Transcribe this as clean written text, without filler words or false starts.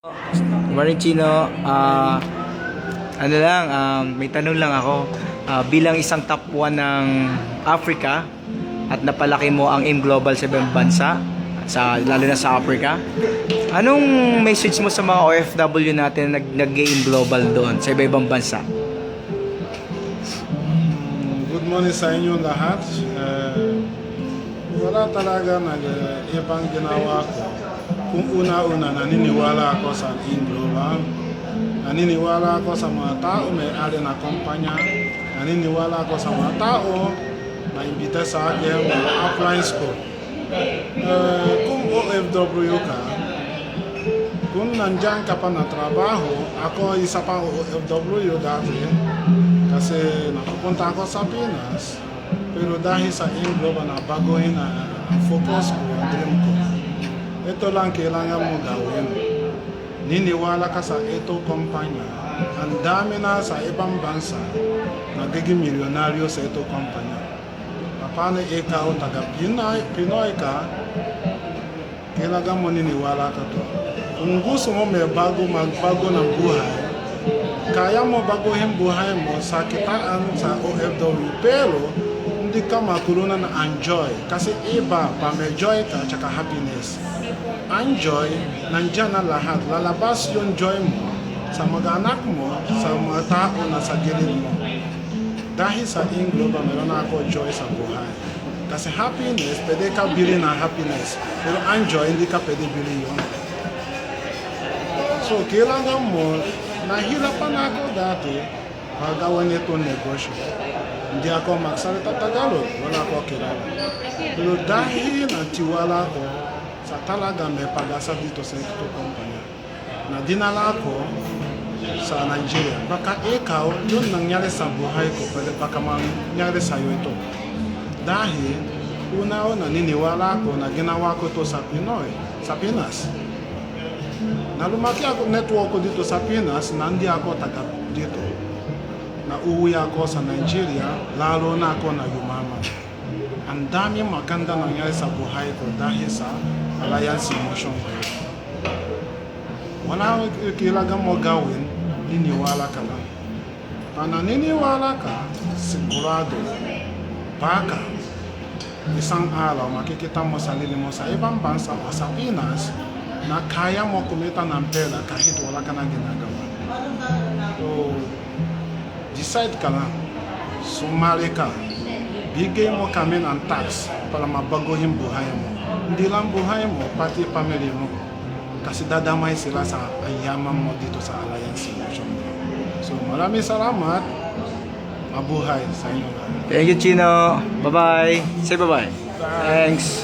Good morning, Chino. Ano lang, may tanong lang ako. Bilang isang top 1 ng Africa at napalaki mo ang AIM Global sa ibang bansa, lalo na sa Africa, anong message mo sa mga OFW natin na nag-AIM Global doon sa iba-ibang bansa? Good morning sa inyo lahat. Wala talaga ibang ginawa ko. Kung una-una naniniwala ako sa AIM Global, naniniwala ako sa mga tao may-ari na kumpanya, naniniwala ako sa mga tao na imbita sa akin mga uplines ko. Kung OFW ka, kung nandyan ka pa na trabaho, ako isa pa OFW dati, kasi napupunta ako sa Pinas, pero dahil sa AIM Global na baguhin na focus ko, ang dream ko, ito lang kailangan mo gawin. Niniwala ka sa ito kumpanya. Ang dami na sa ibang bansa nagiging milyonaryo sa ito kumpanya. Paano ikaw taga Pinoy ka, kailangan mo niniwala ka to. Kung gusto mo may magbago ng buhay, kaya mo baguhin buhay mo sa kitaan sa OFW, pero hindi ka makulunan na enjoy. Kasi iba, pa may joy ka, tsaka happiness. Enjoy, nandyan na lahat. Lalabas yung joy mo sa mga anak mo, sa mga tao na sa gilid mo. Dahil sa AIM Global, meron ako joy sa buhay. Kasi happiness, pwede ka bili na happiness. Pero enjoy, hindi ka pwede bili yun. So, kailangan mo, nahirapan ako dati, pagawin itong negosyo. Hindi ako magsalita Tagalog, wala ako kilala. Pero dahil nagtiwala ko sa talaga may pag-asa dito sa ito kumpanya, na dinala ko sa Nigeria, baka ikaw, yun nangyari sa buhay ko, pwede baka mangyari sa'yo ito. Dahil, una-una, niniwala ko na ginawa ko ito sa Pinoy, sa Pinas. Na lumaki ako, network ko dito sa Pinas, na hindi ako taga dito. Nauwi ako sa Nigeria, lalo na ako na yumaman. Ang dami maganda nangyari sa buhay ko dahil sa Alliance Emotion ko. Wala kailangan mo gawin, niniwala ka lang. Pag naniniwala ka, sigurado, baka isang araw makikita mo sarili mo sa ibang bansa o sa Pinas na kaya mo kumita ng pera kahit wala ka na ginagawa. So, decide ka lang, sumali ka, bigay mo kami ng tax para mabaguhin buhay mo. Hindi lang buhay mo, pati pamilya mo. Kasi dadamay sila sa ayaman mo dito sa Alliance Emotion. So maraming salamat, mabuhay sa inyo. Thank you, Chino. Bye-bye. Say bye-bye. Bye. Thanks.